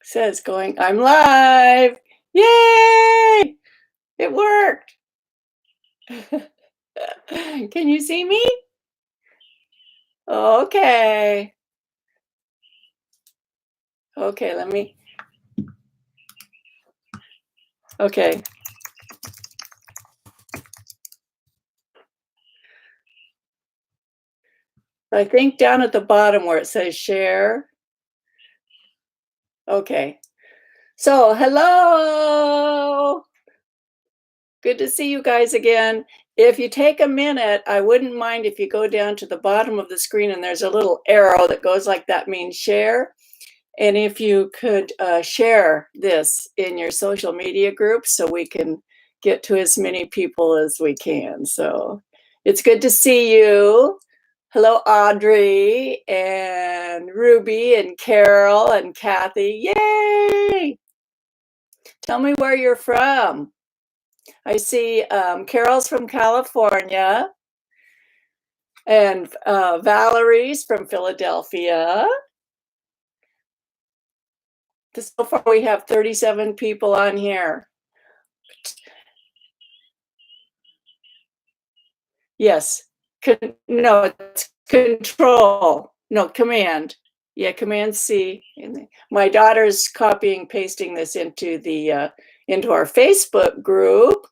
Says going, I'm live. Yay! It worked. Can you see me? Okay. Okay, let me. Okay. I think down at the bottom where it says share. Okay. So, hello. Good to see you guys again. If you take a minute, I wouldn't mind if you go down to the bottom of the screen and there's a little arrow that goes like that means share. And if you could share this in your social media groups so we can get to as many people as we can. So it's good to see you. Hello, Audrey and Ruby and Carol and Kathy. Yay! Tell me where you're from. I see Carol's from California and Valerie's from Philadelphia. So far, we have 37 people on here. Yes. No, it's control. No, command. Yeah, command C. My daughter's copying, pasting this into the into our Facebook group.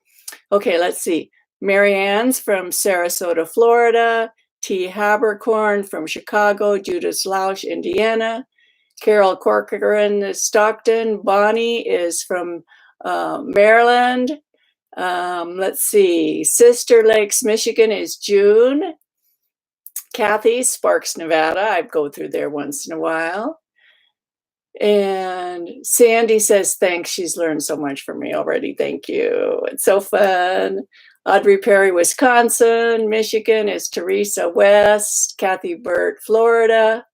Okay, let's see. Marianne's from Sarasota, Florida. T. Habercorn from Chicago. Judith Lausch, Indiana. Carol Corcoran is Stockton. Bonnie is from Maryland. Let's see. Sister Lakes, Michigan is June. Kathy, Sparks, Nevada. I go through there once in a while. And Sandy says, thanks. She's learned so much from me already. Thank you. It's so fun. Audrey Perry, Wisconsin. Michigan is Teresa West. Kathy Burt, Florida.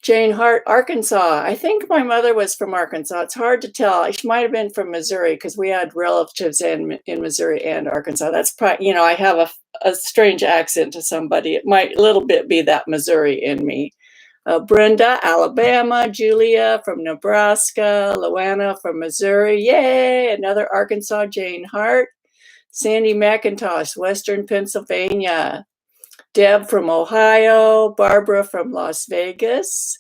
Jane Hart, Arkansas. I think my mother was from Arkansas. It's hard to tell. She might have been from Missouri because we had relatives in Missouri and Arkansas. That's probably, you know, I have a strange accent to somebody. It might a little bit be that Missouri in me. Brenda, Alabama. Julia from Nebraska. Luana from Missouri. Yay! Another Arkansas. Jane Hart. Sandy McIntosh, Western Pennsylvania. Deb from Ohio, Barbara from Las Vegas,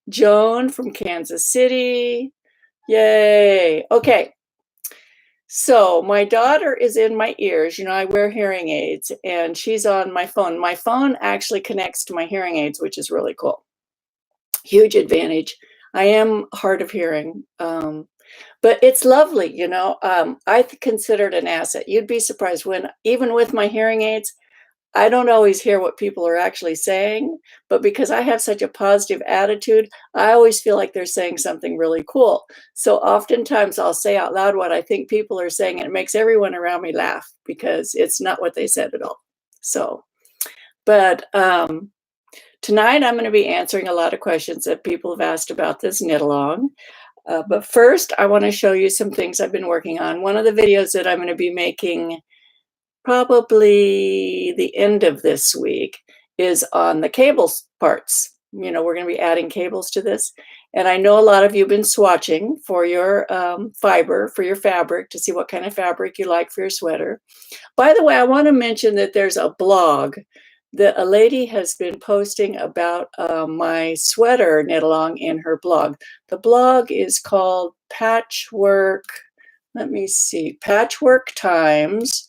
Joan from Kansas City. Yay. Okay. So my daughter is in my ears. You know, I wear hearing aids and she's on my phone. My phone actually connects to my hearing aids, which is really cool. Huge advantage. I am hard of hearing, but it's lovely. You know, I consider it an asset. You'd be surprised when, even with my hearing aids, I don't always hear what people are actually saying, but because I have such a positive attitude, I always feel like they're saying something really cool. So oftentimes I'll say out loud what I think people are saying, and it makes everyone around me laugh because it's not what they said at all. So, but tonight I'm going to be answering a lot of questions that people have asked about this knit along. But first, I want to show you some things I've been working on. One of the videos that I'm going to be making probably the end of this week is on the cables parts. You know, we're going to be adding cables to this. And I know a lot of you have been swatching for your fiber, for your fabric, to see what kind of fabric you like for your sweater. By the way, I want to mention that there's a blog that a lady has been posting about my sweater knit along in her blog. The blog is called Patchwork, let me see, Patchwork Times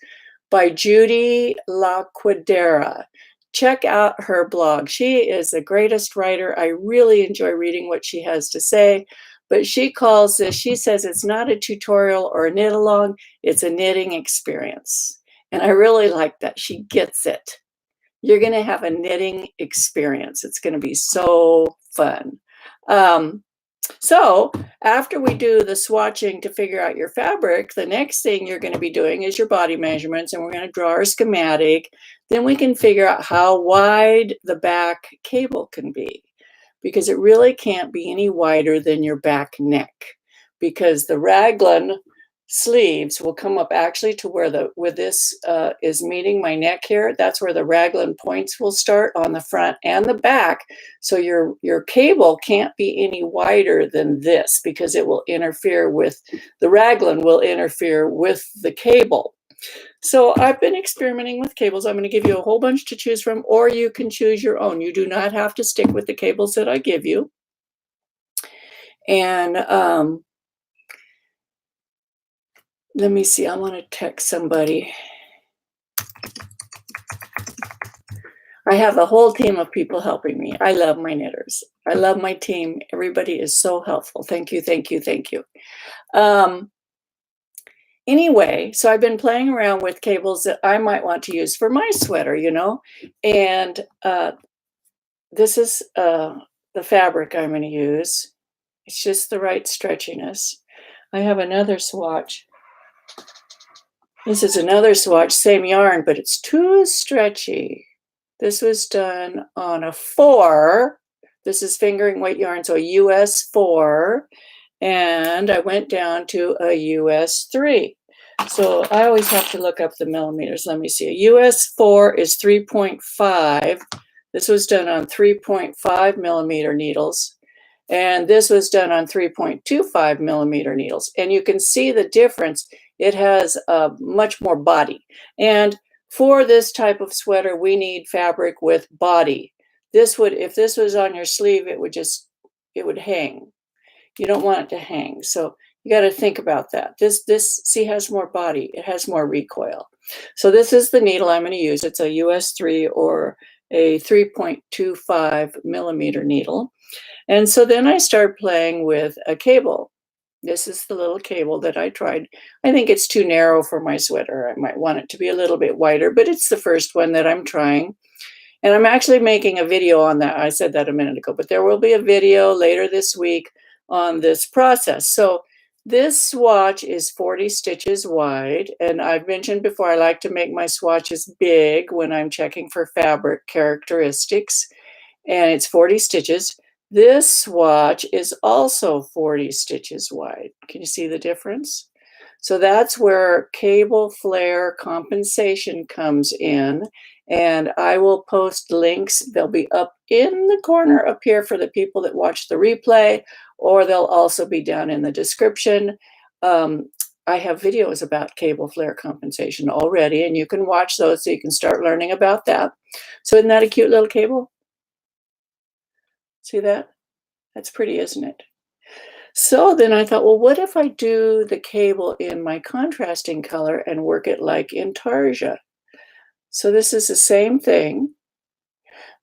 by Judy LaQuadera. Check out her blog. She is the greatest writer. I really enjoy reading what she has to say, but she calls this, she says it's not a tutorial or a knit along, it's a knitting experience. And I really like that. She gets it. You're going to have a knitting experience. It's going to be so fun. So after we do the swatching to figure out your fabric, the next thing you're going to be doing is your body measurements, and we're going to draw our schematic. Then we can figure out how wide the back cable can be, because it really can't be any wider than your back neck, because the Raglan sleeves will come up actually to where this is meeting my neck here. That's where the raglan points will start on the front and the back. So your cable can't be any wider than this because it will interfere with, the raglan will interfere with the cable. So I've been experimenting with cables. I'm going to give you a whole bunch to choose from, or you can choose your own. You do not have to stick with the cables that I give you. And let me see, I want to text somebody. I have a whole team of people helping me. I love my knitters. I love my team. Everybody is so helpful. Thank you, thank you, thank you. Anyway, so I've been playing around with cables that I might want to use for my sweater, you know, and this is the fabric I'm going to use. It's just the right stretchiness. I have another swatch. This is another swatch, same yarn, but it's too stretchy. This was done on a 4. This is fingering weight yarn, so a US 4. And I went down to a US 3. So I always have to look up the millimeters. Let me see. A US 4 is 3.5. This was done on 3.5 millimeter needles. And this was done on 3.25 millimeter needles. And you can see the difference. It has much more body. And for this type of sweater, we need fabric with body. This would, if this was on your sleeve, it would hang. You don't want it to hang. So you got to think about that. This see has more body. It has more recoil. So this is the needle I'm going to use. It's a US 3 or a 3.25 millimeter needle. And so then I start playing with a cable. This is the little cable that I tried. I think it's too narrow for my sweater. I might want it to be a little bit wider, but it's the first one that I'm trying. And I'm actually making a video on that. I said that a minute ago, but there will be a video later this week on this process. So this swatch is 40 stitches wide. And I've mentioned before, I like to make my swatches big when I'm checking for fabric characteristics. And it's 40 stitches. This swatch is also 40 stitches wide. Can you see the difference? So that's where cable flare compensation comes in. And I will post links. They'll be up in the corner up here for the people that watch the replay, or they'll also be down in the description. I have videos about cable flare compensation already, and you can watch those so you can start learning about that. So isn't that a cute little cable? See that? That's pretty, isn't it? So then I thought, well, what if I do the cable in my contrasting color and work it like intarsia? So this is the same thing.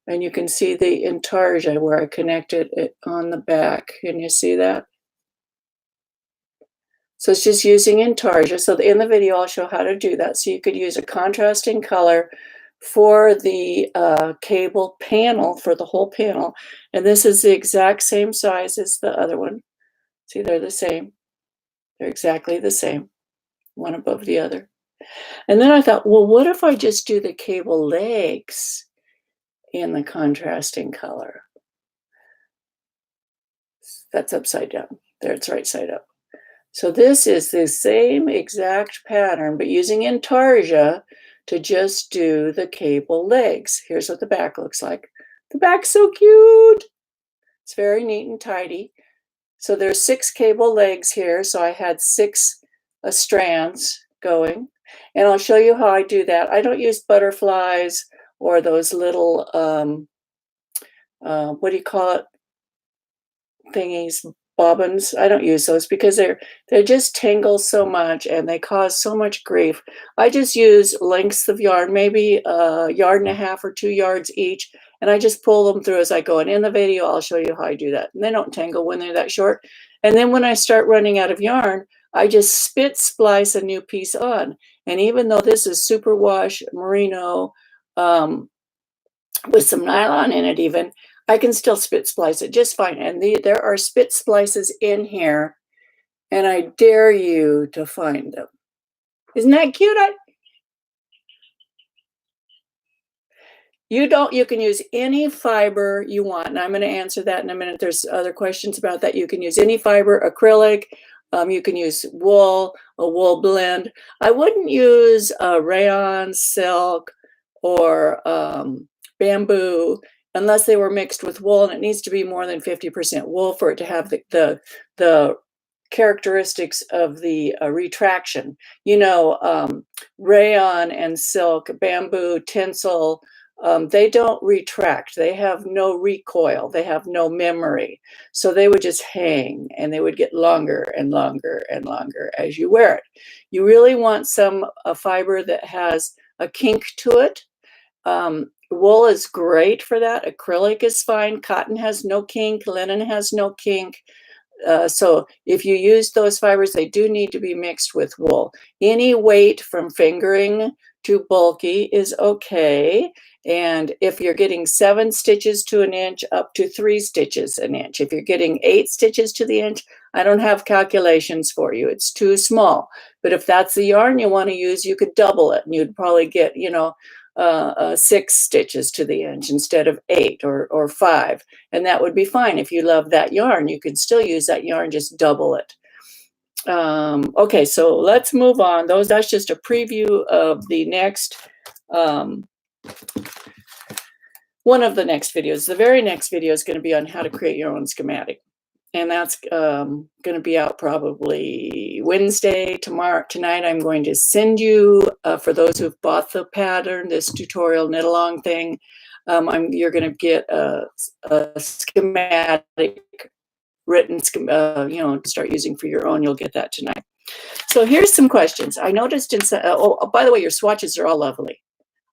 And you can see the intarsia where I connected it on the back. Can you see that? So it's just using intarsia. So in the video, I'll show how to do that. So you could use a contrasting color for the cable panel, for the whole panel. And this is the exact same size as the other one. See, they're the same. They're exactly the same, one above the other. And then I thought, well, what if I just do the cable legs in the contrasting color? That's upside down. There, it's right side up. So this is the same exact pattern, but using intarsia to just do the cable legs. Here's what the back looks like. The back's so cute. It's very neat and tidy. So there's 6 cable legs here. So I had 6 strands going. And I'll show you how I do that. I don't use butterflies or those little, what do you call it? Thingies, bobbins. I don't use those because they just tangle so much and they cause so much grief. I just use lengths of yarn, maybe a yard and a half or 2 yards each, and I just pull them through as I go. And in the video, I'll show you how I do that. And they don't tangle when they're that short. And then when I start running out of yarn, I just spit splice a new piece on. And even though this is superwash merino with some nylon in it even, I can still spit splice it just fine. And there are spit splices in here, and I dare you to find them. Isn't that cute? You can use any fiber you want, and I'm going to answer that in a minute. There's other questions about that. You can use any fiber, acrylic, You can use wool, a wool blend. I wouldn't use rayon, silk, or bamboo unless they were mixed with wool, and it needs to be more than 50% wool for it to have the characteristics of the retraction. You know, rayon and silk, bamboo, tinsel, they don't retract. They have no recoil. They have no memory. So they would just hang, and they would get longer and longer and longer as you wear it. You really want some fiber that has a kink to it. Wool is great for that. Acrylic is fine. Cotton has no kink. Linen has no kink. So if you use those fibers, they do need to be mixed with wool. Any weight from fingering to bulky is okay. And if you're getting 7 stitches to an inch, up to 3 stitches an inch. If you're getting 8 stitches to the inch, I don't have calculations for you. It's too small. But if that's the yarn you want to use, you could double it, and you'd probably get, 6 stitches to the inch instead of 8 or 5. And that would be fine. If you love that yarn, you can still use that yarn, just double it. Okay, so let's move on. That's just a preview of the next, one of the next videos. The very next video is going to be on how to create your own schematic. And that's going to be out probably Wednesday. Tonight, I'm going to send you, for those who've bought the pattern, this tutorial knit along thing, you're going to get a schematic written, to start using for your own. You'll get that tonight. So here's some questions. I noticed by the way, your swatches are all lovely.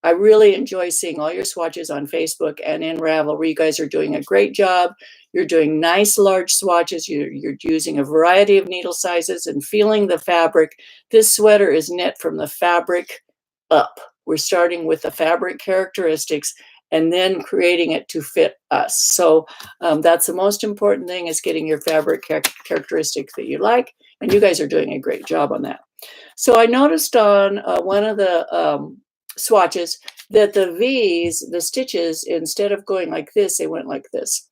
I really enjoy seeing all your swatches on Facebook and in Ravelry. You guys are doing a great job. You're doing nice large swatches. You're using a variety of needle sizes and feeling the fabric. This sweater is knit from the fabric up. We're starting with the fabric characteristics and then creating it to fit us. So that's the most important thing, is getting your fabric characteristics that you like. And you guys are doing a great job on that. So I noticed on one of the swatches that the V's, the stitches, instead of going like this, they went like this.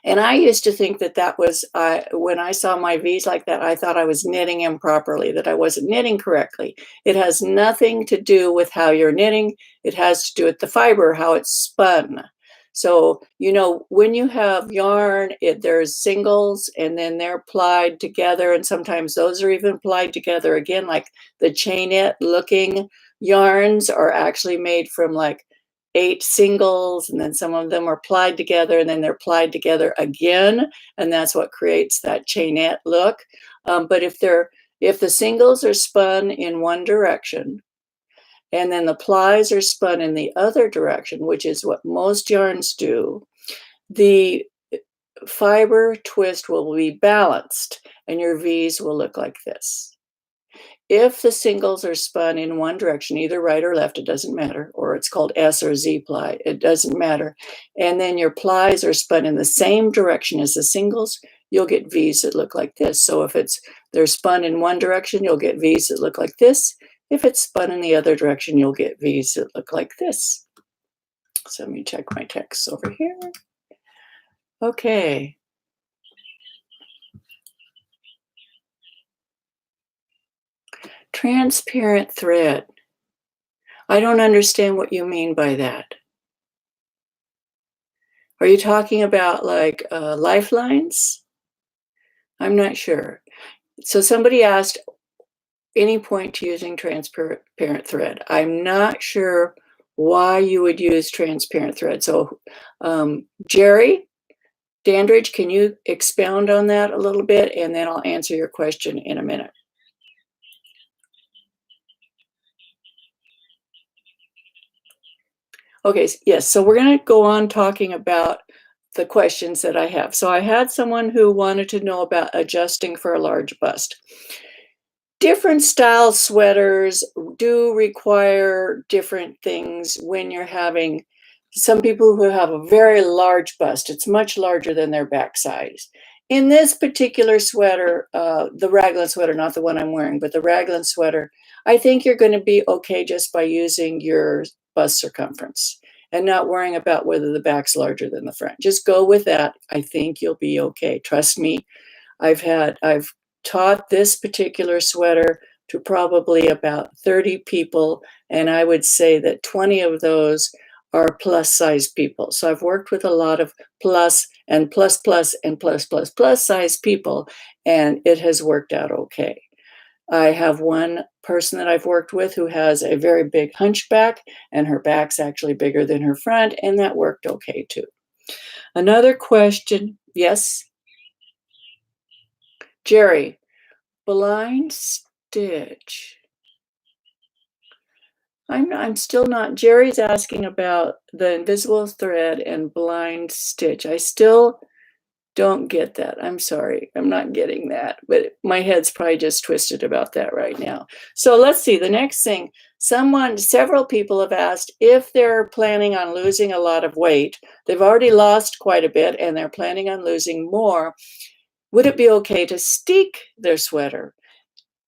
And I used to think that was, when I saw my V's like that, I thought I was knitting improperly, that I wasn't knitting correctly. It has nothing to do with how you're knitting. It has to do with the fiber, how it's spun. So, when you have yarn, there's singles, and then they're plied together. And sometimes those are even plied together again, like the chainette looking yarns are actually made from like 8 singles, and then some of them are plied together, and then they're plied together again, and that's what creates that chainette look. But if the singles are spun in one direction, and then the plies are spun in the other direction, which is what most yarns do, the fiber twist will be balanced, and your V's will look like this. If the singles are spun in one direction, either right or left, it doesn't matter, or it's called S or Z ply, it doesn't matter, and then your plies are spun in the same direction as the singles, you'll get V's that look like this. So if they're spun in one direction, you'll get V's that look like this. If it's spun in the other direction, you'll get V's that look like this. So let me check my text over here. Okay. Transparent thread. I don't understand what you mean by that. Are you talking about like lifelines? I'm not sure. So somebody asked, any point to using transparent thread? I'm not sure why you would use transparent thread. So Jerry Dandridge, can you expound on that a little bit? And then I'll answer your question in a minute. Okay, yes, so we're going to go on talking about the questions that I have. So I had someone who wanted to know about adjusting for a large bust. Different style sweaters do require different things when you're having some people who have a very large bust. It's much larger than their back size. In this particular sweater, the Raglan sweater, not the one I'm wearing, but the Raglan sweater, I think you're going to be okay just by using your bust circumference and not worrying about whether the back's larger than the front. Just go with that. I think you'll be okay. Trust me, I've taught this particular sweater to probably about 30 people, and I would say that 20 of those are plus size people. So I've worked with a lot of plus and plus plus and plus plus plus size people, and it has worked out okay. I have one person that I've worked with who has a very big hunchback, and her back's actually bigger than her front, and that worked okay too. Another question, yes? Jerry, blind stitch. I'm still not, Jerry's asking about the invisible thread and blind stitch. I still don't get that. I'm sorry, I'm not getting that, but my head's probably just twisted about that right now. So let's see, the next thing, several people have asked if they're planning on losing a lot of weight. They've already lost quite a bit and they're planning on losing more. Would it be okay to steek their sweater?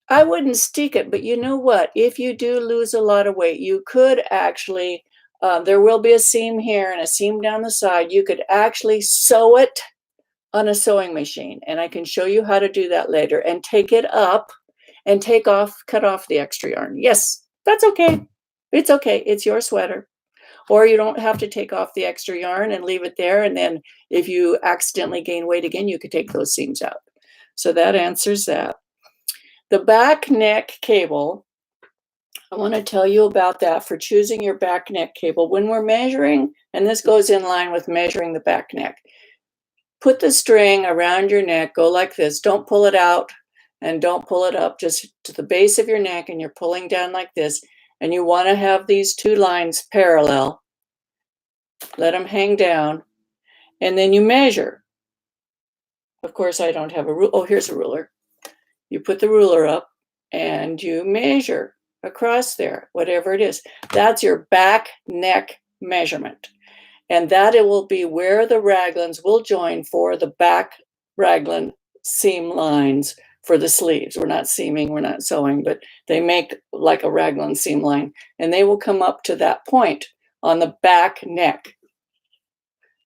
I wouldn't steek it, but you know what? If you do lose a lot of weight, you could actually, there will be a seam here and a seam down the side. You could actually sew it on a sewing machine, and I can show you how to do that later, and take it up and cut off the extra yarn. Yes, that's okay. It's okay. It's your sweater. Or you don't have to take off the extra yarn and leave it there, and then if you accidentally gain weight again, you could take those seams out. So that answers that. The back neck cable, I want to tell you about that for choosing your back neck cable. When we're measuring, and this goes in line with measuring the back neck, put the string around your neck, go like this. Don't pull it out and don't pull it up, just to the base of your neck, and you're pulling down like this. And you want to have these two lines parallel. Let them hang down, and then you measure. Of course, I don't have a ruler. Oh, here's a ruler. You put the ruler up and you measure across there, whatever it is. That's your back neck measurement. And that it will be where the raglans will join for the back raglan seam lines for the sleeves. We're not seaming, we're not sewing, but they make like a raglan seam line, and they will come up to that point on the back neck.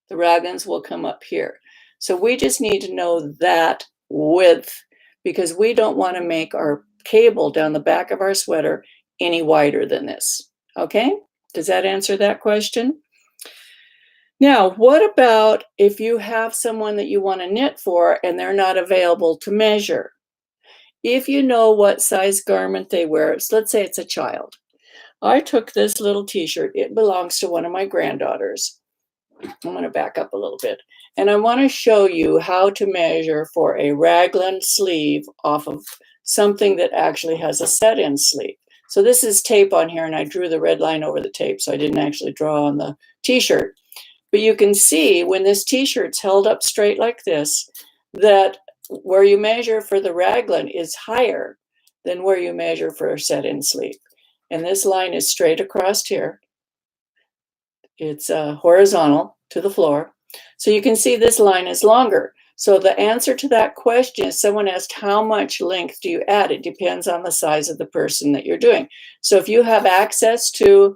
The raglans will come up here. So we just need to know that width, because we don't want to make our cable down the back of our sweater any wider than this. Okay? Does that answer that question? Now, what about if you have someone that you want to knit for and they're not available to measure? If you know what size garment they wear, so let's say it's a child. I took this little t-shirt. It belongs to one of my granddaughters. I'm going to back up a little bit. And I want to show you how to measure for a raglan sleeve off of something that actually has a set-in sleeve. So this is tape on here, and I drew the red line over the tape, so I didn't actually draw on the t-shirt. But you can see when this t-shirt's held up straight like this, that where you measure for the raglan is higher than where you measure for a set-in sleeve. And this line is straight across here. It's horizontal to the floor. So you can see this line is longer. So the answer to that question is, someone asked, how much length do you add? It depends on the size of the person that you're doing. So if you have access to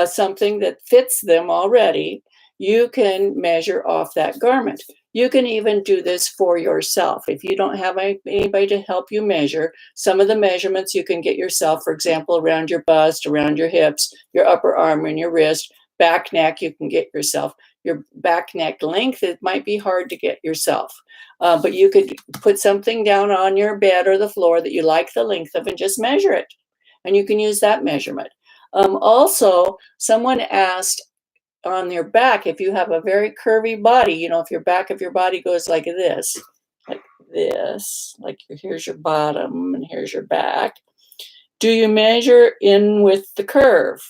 something that fits them already, you can measure off that garment. You can even do this for yourself. If you don't have anybody to help you measure, some of the measurements you can get yourself, for example, around your bust, around your hips, your upper arm and your wrist. Back neck, you can get yourself. Your back neck length, it might be hard to get yourself. But you could put something down on your bed or the floor that you like the length of and just measure it. And you can use that measurement. Also, someone asked on your back, if you have a very curvy body, you know, if your back of your body goes like this, like here's your bottom and here's your back. Do you measure in with the curve?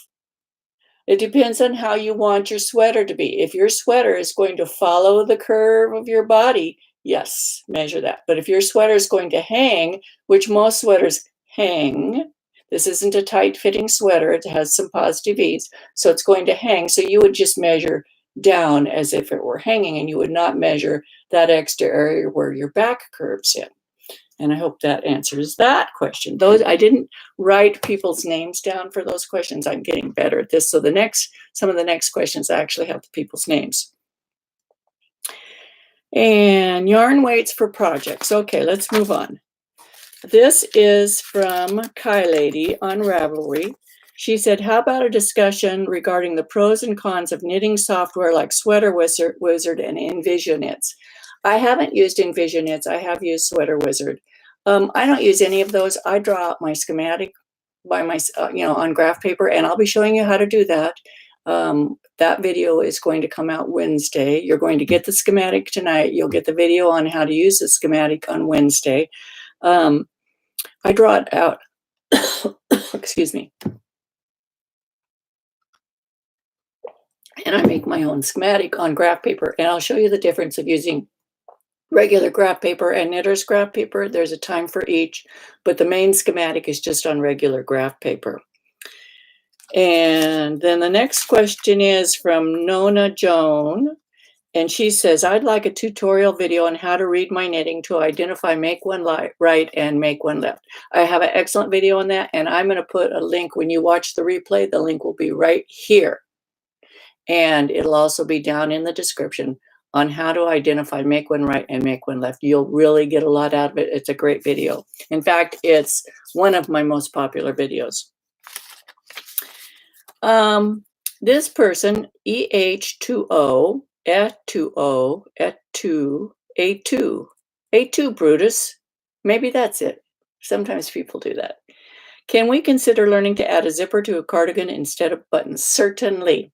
It depends on how you want your sweater to be. If your sweater is going to follow the curve of your body, yes, measure that. But if your sweater is going to hang, which most sweaters hang, this isn't a tight fitting sweater, it has some positive ease, so it's going to hang. So you would just measure down as if it were hanging, and you would not measure that extra area where your back curves in. And I hope that answers that question. Those, I didn't write people's names down for those questions. I'm getting better at this. So some of the next questions I actually have the people's names. And yarn weights for projects. Okay, let's move on. This is from Kai Lady on Ravelry. She said, how about a discussion regarding the pros and cons of knitting software like Sweater Wizard and Envisionits? I haven't used Envisionits. I have used Sweater Wizard. I don't use any of those. I draw out my schematic by my, on graph paper, and I'll be showing you how to do that. That video is going to come out Wednesday. You're going to get the schematic tonight. You'll get the video on how to use the schematic on Wednesday. I draw it out, excuse me, and I make my own schematic on graph paper, and I'll show you the difference of using regular graph paper and knitter's graph paper. There's a time for each, but the main schematic is just on regular graph paper. And then the next question is from Nona Joan. And she says, I'd like a tutorial video on how to read my knitting to identify make one right and make one left. I have an excellent video on that, and I'm going to put a link when you watch the replay. The link will be right here. And it'll also be down in the description on how to identify make one right and make one left. You'll really get a lot out of it. It's a great video. In fact, it's one of my most popular videos. This person, EH20, A2 Brutus, maybe that's it. Sometimes people do that. Can we consider learning to add a zipper to a cardigan instead of buttons? Certainly.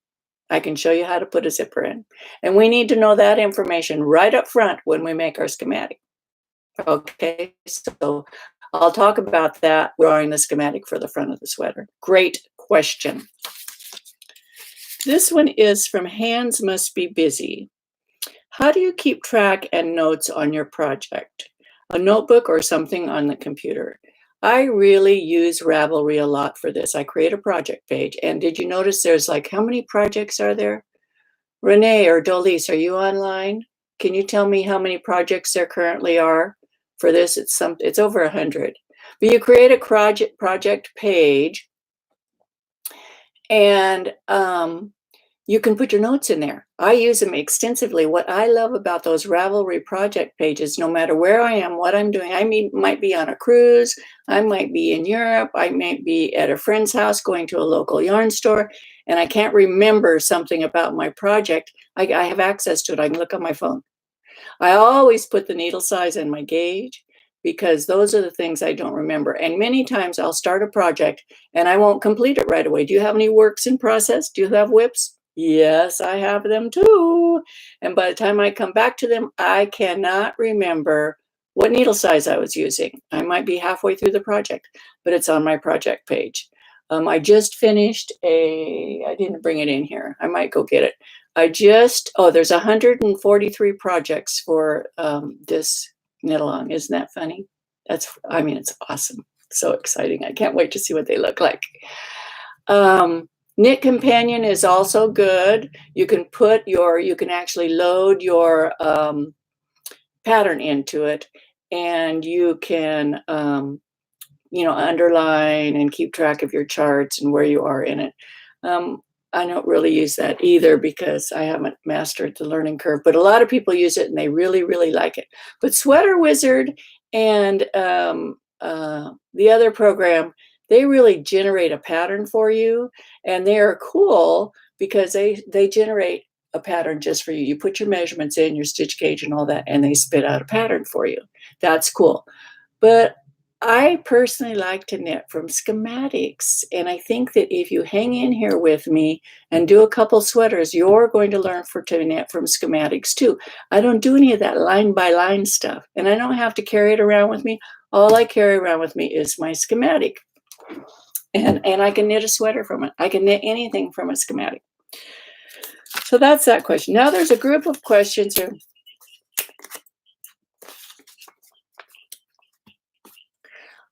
I can show you how to put a zipper in. And we need to know that information right up front when we make our schematic. Okay, so I'll talk about that, drawing the schematic for the front of the sweater. Great question. This one is from Hands Must Be Busy. How do you keep track and notes on your project? A notebook or something on the computer? I really use Ravelry a lot for this. I create a project page. And did you notice there's like, how many projects are there? Renee or Dolise, are you online? Can you tell me how many projects there currently are for this? It's over 100. But you create a project page, and you can put your notes in there. I use them extensively. What I love about those Ravelry project pages, no matter where I am, what I'm doing, might be on a cruise, I might be in Europe, I might be at a friend's house going to a local yarn store, and I can't remember something about my project. I have access to it. I can look on my phone. I always put the needle size and my gauge, because those are the things I don't remember. And many times I'll start a project and I won't complete it right away. Do you have any works in process? Do you have whips? Yes, I have them too. And by the time I come back to them, I cannot remember what needle size I was using. I might be halfway through the project, but it's on my project page. I just finished I didn't bring it in here. I might go get it. There's 143 projects for this knit along. Isn't that funny? It's awesome. So exciting. I can't wait to see what they look like. Knit Companion is also good. You can actually load your pattern into it, and you can underline and keep track of your charts and where you are in it. I don't really use that either because I haven't mastered the learning curve, but a lot of people use it and they really, really like it. But Sweater Wizard and the other program, they really generate a pattern for you, and they are cool because they generate a pattern just for you. You put your measurements in, your stitch gauge and all that, and they spit out a pattern for you. That's cool. But I personally like to knit from schematics, and I think that if you hang in here with me and do a couple sweaters, you're going to learn to knit from schematics too. I don't do any of that line by line stuff, and I don't have to carry it around with me. All I carry around with me is my schematic, and I can knit a sweater from it. I can knit anything from a schematic. So that's that question. Now there's a group of questions here.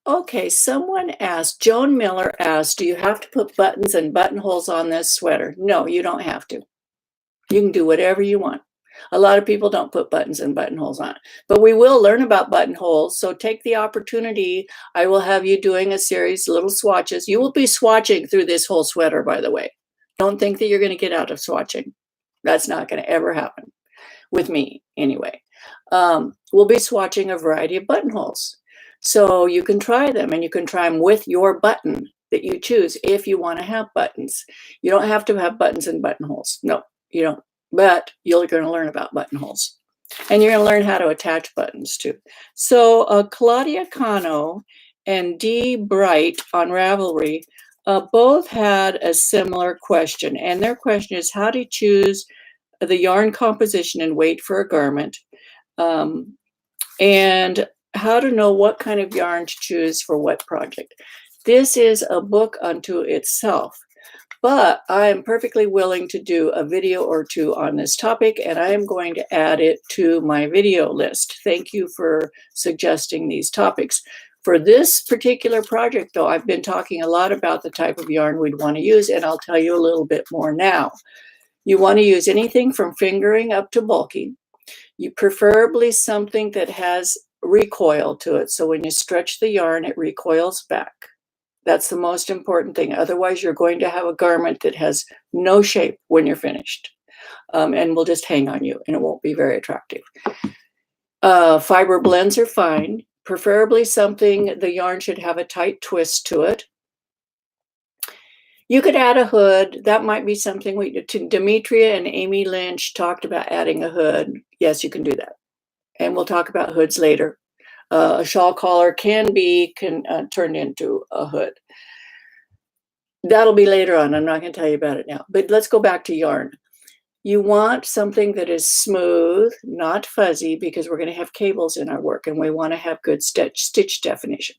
Okay, someone asked, Joan Miller asked, do you have to put buttons and buttonholes on this sweater? No, you don't have to. You can do whatever you want. A lot of people don't put buttons and buttonholes on, but we will learn about buttonholes. So take the opportunity. I will have you doing a series, little swatches. You will be swatching through this whole sweater, by the way. Don't think that you're going to get out of swatching. That's not going to ever happen with me anyway. We'll be swatching a variety of buttonholes. So you can try them, and you can try them with your button that you choose if you want to have buttons. You don't have to have buttons and buttonholes. No, you don't. But you're going to learn about buttonholes. And you're going to learn how to attach buttons too. So Claudia Cano and Dee Bright on Ravelry both had a similar question. And their question is how to choose the yarn composition and weight for a garment, and how to know what kind of yarn to choose for what project. This is a book unto itself, but I am perfectly willing to do a video or two on this topic, and I am going to add it to my video list. Thank you for suggesting these topics. For this particular project, though, I've been talking a lot about the type of yarn we'd want to use, and I'll tell you a little bit more now. You want to use anything from fingering up to bulky. You preferably something that has recoil to it. So when you stretch the yarn, it recoils back. That's the most important thing. Otherwise, you're going to have a garment that has no shape when you're finished, and will just hang on you, and it won't be very attractive. Fiber blends are fine. Preferably something, the yarn should have a tight twist to it. You could add a hood. That might be something Demetria and Amy Lynch talked about adding a hood. Yes, you can do that. And we'll talk about hoods later. A shawl collar can be turned into a hood. That'll be later on. I'm not going to tell you about it now. But let's go back to yarn. You want something that is smooth, not fuzzy, because we're going to have cables in our work, and we want to have good stitch definition.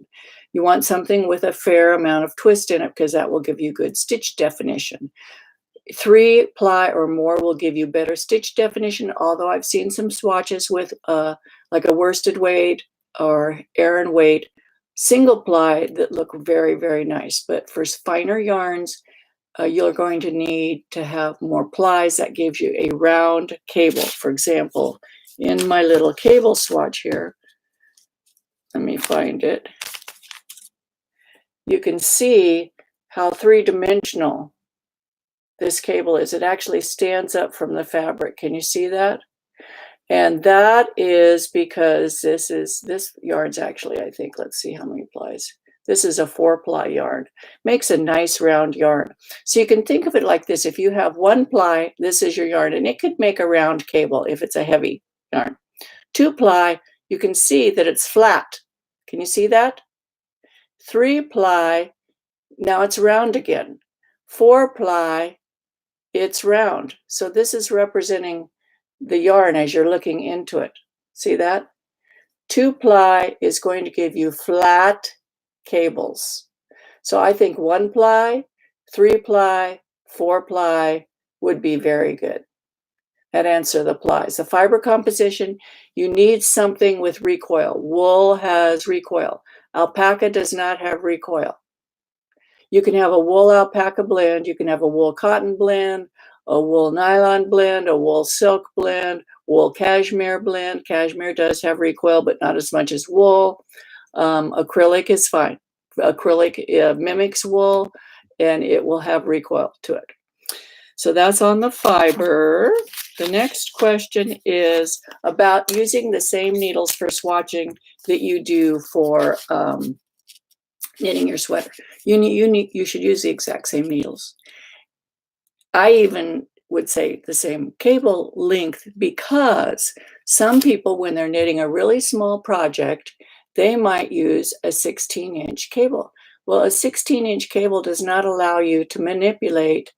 You want something with a fair amount of twist in it, because that will give you good stitch definition. 3-ply or more will give you better stitch definition, although I've seen some swatches with like a worsted weight or Aran weight single ply that look very, very nice. But for finer yarns, you're going to need to have more plies. That gives you a round cable. For example, in my little cable swatch here, let me find it. You can see how three-dimensional this cable is. It actually stands up from the fabric. Can you see that? And that is because this yarn's actually, I think, let's see how many plies. This is a 4-ply yarn. Makes a nice round yarn. So you can think of it like this. If you have 1 ply, this is your yarn, and it could make a round cable if it's a heavy yarn. 2-ply, you can see that it's flat. Can you see that? 3-ply, now it's round again. 4-ply, it's round. So this is representing the yarn as you're looking into it. See that? 2-ply is going to give you flat cables. So I think 1-ply, 3-ply, 4-ply would be very good. That answer the plies. The fiber composition, you need something with recoil. Wool has recoil. Alpaca does not have recoil. You can have a wool alpaca blend. You can have a wool cotton blend, a wool nylon blend, a wool silk blend, wool cashmere blend. Cashmere does have recoil, but not as much as wool. Acrylic is fine. Acrylic mimics wool, and it will have recoil to it. So that's on the fiber. The next question is about using the same needles for swatching that you do for knitting your sweater. You should use the exact same needles. I even would say the same cable length, because some people, when they're knitting a really small project, they might use a 16-inch cable. Well, a 16-inch cable does not allow you to manipulate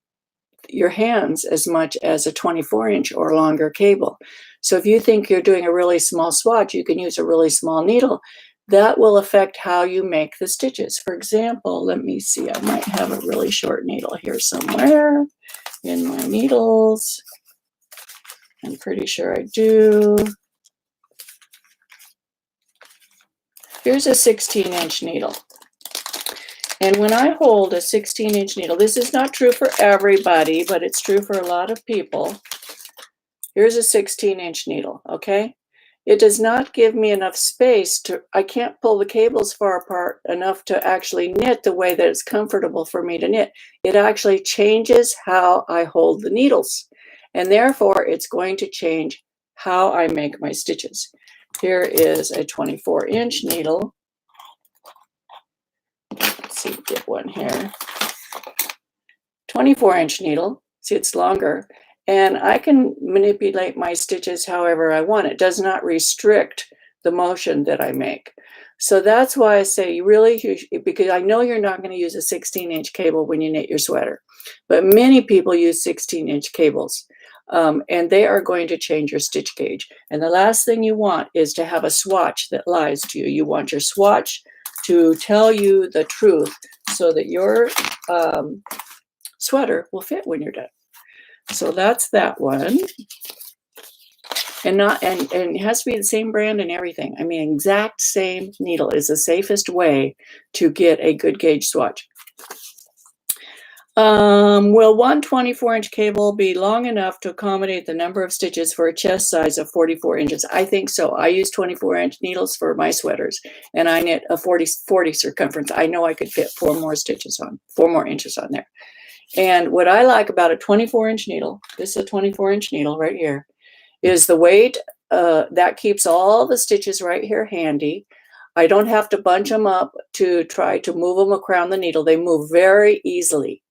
your hands as much as a 24-inch or longer cable. So if you think you're doing a really small swatch, you can use a really small needle. That will affect how you make the stitches. For example, let me see, I might have a really short needle here somewhere in my needles. I'm pretty sure I do. Here's a 16-inch needle. And when I hold a 16-inch needle, this is not true for everybody, but it's true for a lot of people. Here's a 16-inch needle, okay? It does not give me enough space I can't pull the cables far apart enough to actually knit the way that it's comfortable for me to knit. It actually changes how I hold the needles, and therefore it's going to change how I make my stitches. Here is a 24-inch needle. see, get one here. 24-inch needle. See, it's longer. And I can manipulate my stitches however I want. It does not restrict the motion that I make. So that's why I say you really, because I know you're not going to use a 16-inch cable when you knit your sweater, but many people use 16-inch cables, and they are going to change your stitch gauge. And the last thing you want is to have a swatch that lies to you. You want your swatch to tell you the truth so that your sweater will fit when you're done. So that's that one. And it has to be the same brand and everything. I mean, exact same needle is the safest way to get a good gauge swatch. Will one 24-inch cable be long enough to accommodate the number of stitches for a chest size of 44 inches? I think so. I use 24-inch needles for my sweaters, and I knit a 40 circumference. I know I could fit 4 more inches on there. And what I like about a 24-inch needle, this is a 24-inch needle right here, is the weight that keeps all the stitches right here handy. I don't have to bunch them up to try to move them around the needle. They move very easily.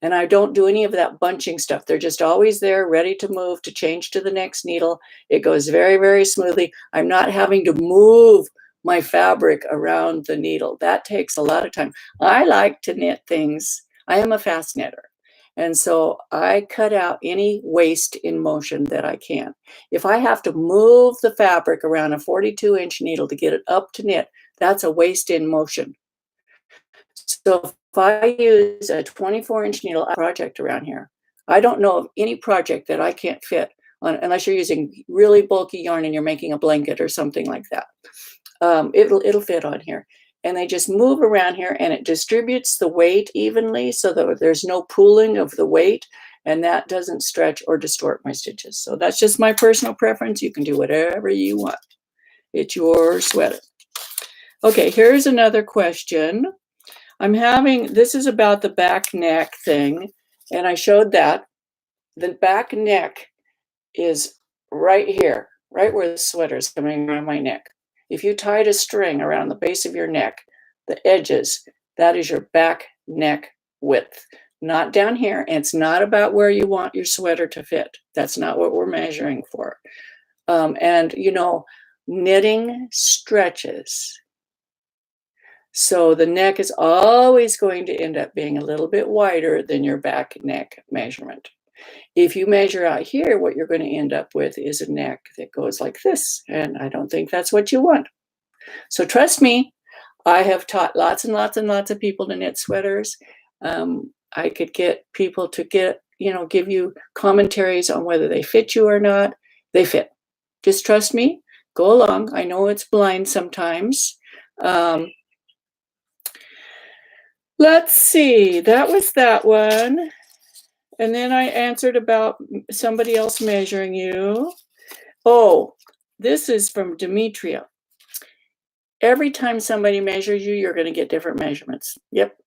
And I don't do any of that bunching stuff. They're just always there, ready to move, to change to the next needle. It goes very, very smoothly. I'm not having to move my fabric around the needle. That takes a lot of time. I like to knit things. I am a fast knitter. And so I cut out any waste in motion that I can. If I have to move the fabric around a 42-inch needle to get it up to knit, that's a waste in motion. So if I use a 24-inch needle project around here, I don't know of any project that I can't fit on, unless you're using really bulky yarn and you're making a blanket or something like that. It'll fit on here. And they just move around here, and it distributes the weight evenly so that there's no pooling of the weight, and that doesn't stretch or distort my stitches. So that's just my personal preference. You can do whatever you want. It's your sweater. Okay, here's another question. This is about the back neck thing, and I showed that. The back neck is right here, right where the sweater is coming around my neck. If you tied a string around the base of your neck, the edges, that is your back neck width. Not down here. And it's not about where you want your sweater to fit. That's not what we're measuring for. And, you know, knitting stretches. So the neck is always going to end up being a little bit wider than your back neck measurement. If you measure out here, what you're going to end up with is a neck that goes like this. And I don't think that's what you want. So trust me, I have taught lots and lots and lots of people to knit sweaters. I could get people to give you commentaries on whether they fit you or not. They fit. Just trust me. Go along. I know it's blind sometimes. Let's see. That was that one. And then I answered about somebody else measuring you. Oh, this is from Demetria. Every time somebody measures you, you're going to get different measurements. Yep.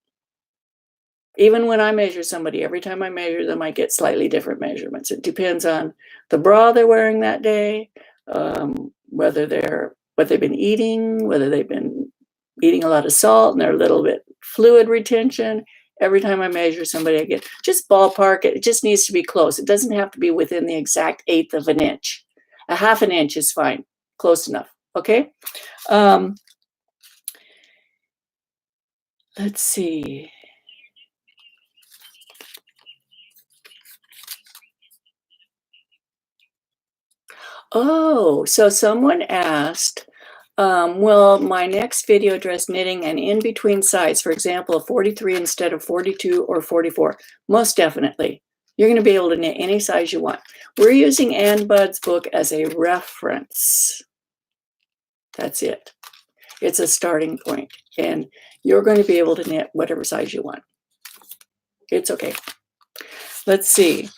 Even when I measure somebody, every time I measure them, I get slightly different measurements. It depends on the bra they're wearing that day, what they've been eating, whether they've been eating a lot of salt and they're a little bit fluid retention. Every time I measure somebody, I get just ballpark it. It just needs to be close. It doesn't have to be within the exact 1/8 of an inch. A 1/2 inch is fine. Close enough. Okay. Let's see. Oh, so someone asked, will my next video address knitting an in-between size, for example, a 43 instead of 42 or 44? Most definitely. You're going to be able to knit any size you want. We're using Ann Budd's book as a reference. That's it. It's a starting point, and you're going to be able to knit whatever size you want. It's okay. Let's see.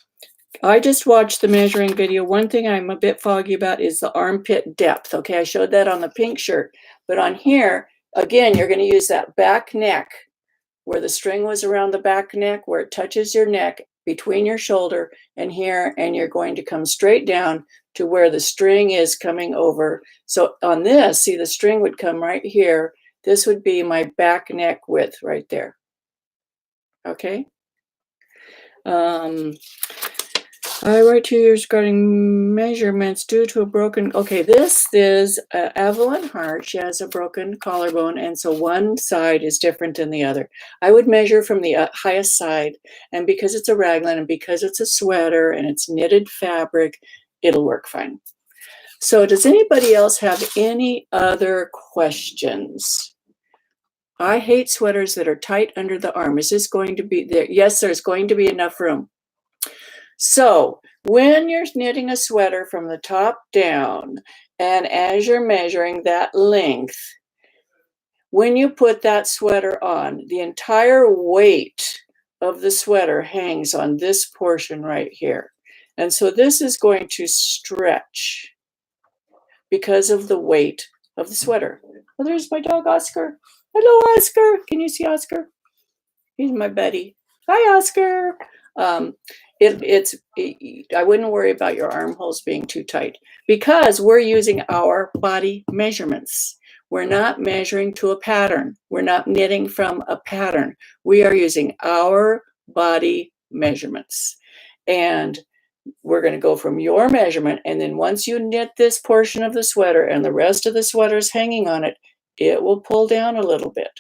I just watched the measuring video. One thing I'm a bit foggy about is the armpit depth. Okay, I showed that on the pink shirt. But on here, again, you're going to use that back neck where the string was around the back neck, where it touches your neck between your shoulder and here, and you're going to come straight down to where the string is coming over. So on this, see, the string would come right here, This would be my back neck width right there. Okay. I write 2 years regarding measurements due to a broken, okay, this is Evelyn Hart. She has a broken collarbone, and so one side is different than the other. I would measure from the highest side, and because it's a raglan and because it's a sweater and it's knitted fabric, it'll work fine. So does anybody else have any other questions? I hate sweaters that are tight under the arm. Is this going to be there? Yes, there's going to be enough room. So when you're knitting a sweater from the top down, and as you're measuring that length, when you put that sweater on, the entire weight of the sweater hangs on this portion right here. And so this is going to stretch because of the weight of the sweater. Oh, there's my dog, Oscar. Hello, Oscar. Can you see Oscar? He's my buddy. Hi, Oscar. I wouldn't worry about your armholes being too tight because we're using our body measurements. We're not measuring to a pattern. We're not knitting from a pattern. We are using our body measurements. And we're going to go from your measurement. And then once you knit this portion of the sweater and the rest of the sweater is hanging on it, it will pull down a little bit.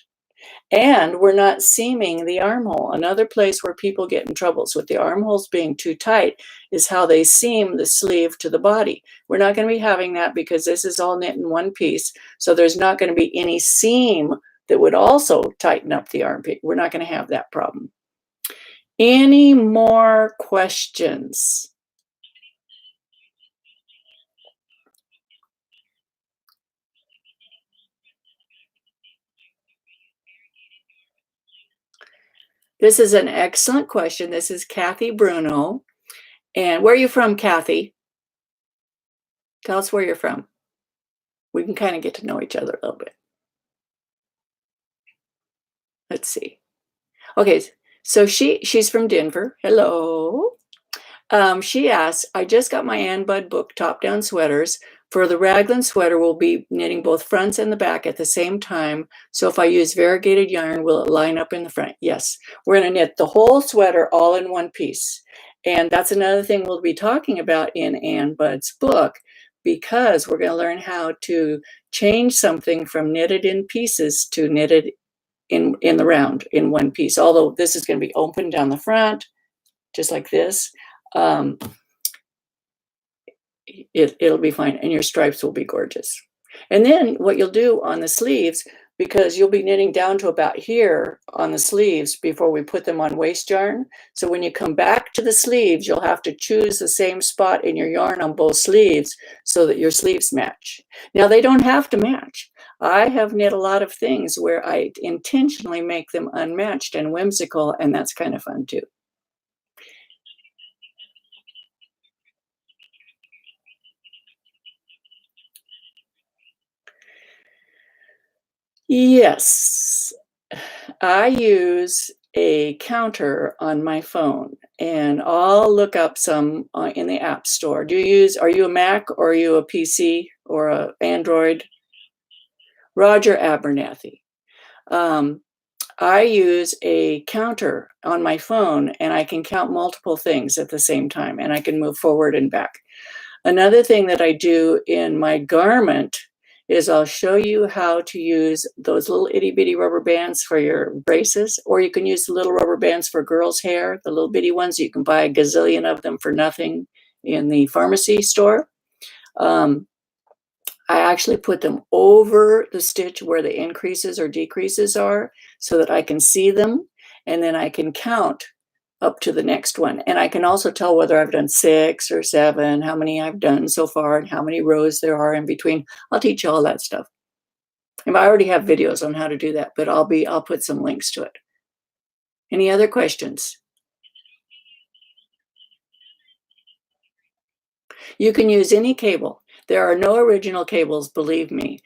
And we're not seaming the armhole. Another place where people get in troubles with the armholes being too tight is how they seam the sleeve to the body. We're not going to be having that because this is all knit in one piece. So there's not going to be any seam that would also tighten up the armpit. We're not going to have that problem. Any more questions? This is an excellent question. This is Kathy Bruno. And where are you from, Kathy? Tell us where you're from. We can kind of get to know each other a little bit. Let's see. Okay, so she's from Denver. Hello. She asks, I just got my Ann Budd book, Top Down Sweaters. For the raglan sweater, we'll be knitting both fronts and the back at the same time. So if I use variegated yarn, will it line up in the front? Yes. We're going to knit the whole sweater all in one piece. And that's another thing we'll be talking about in Ann Budd's book, because we're going to learn how to change something from knitted in pieces to knitted in the round in one piece. Although this is going to be open down the front, just like this. It'll be fine, and your stripes will be gorgeous. And then what you'll do on the sleeves, because you'll be knitting down to about here on the sleeves before we put them on waste yarn. So when you come back to the sleeves, you'll have to choose the same spot in your yarn on both sleeves so that your sleeves match. Now, they don't have to match. I have knit a lot of things where I intentionally make them unmatched and whimsical, and that's kind of fun too. Yes, I use a counter on my phone, and I'll look up some in the App Store. Are you a Mac or are you a PC or a Android? Roger Abernathy. I use a counter on my phone, and I can count multiple things at the same time, and I can move forward and back. Another thing that I do in my garment is I'll show you how to use those little itty bitty rubber bands for your braces, or you can use the little rubber bands for girls' hair, the little bitty ones. You can buy a gazillion of them for nothing in the pharmacy store. I actually put them over the stitch where the increases or decreases are so that I can see them, and then I can count up to the next one. And I can also tell whether I've done 6 or 7, how many I've done so far, and how many rows there are in between. I'll teach you all that stuff. And I already have videos on how to do that, but I'll put some links to it. Any other questions? You can use any cable. There are no original cables, believe me.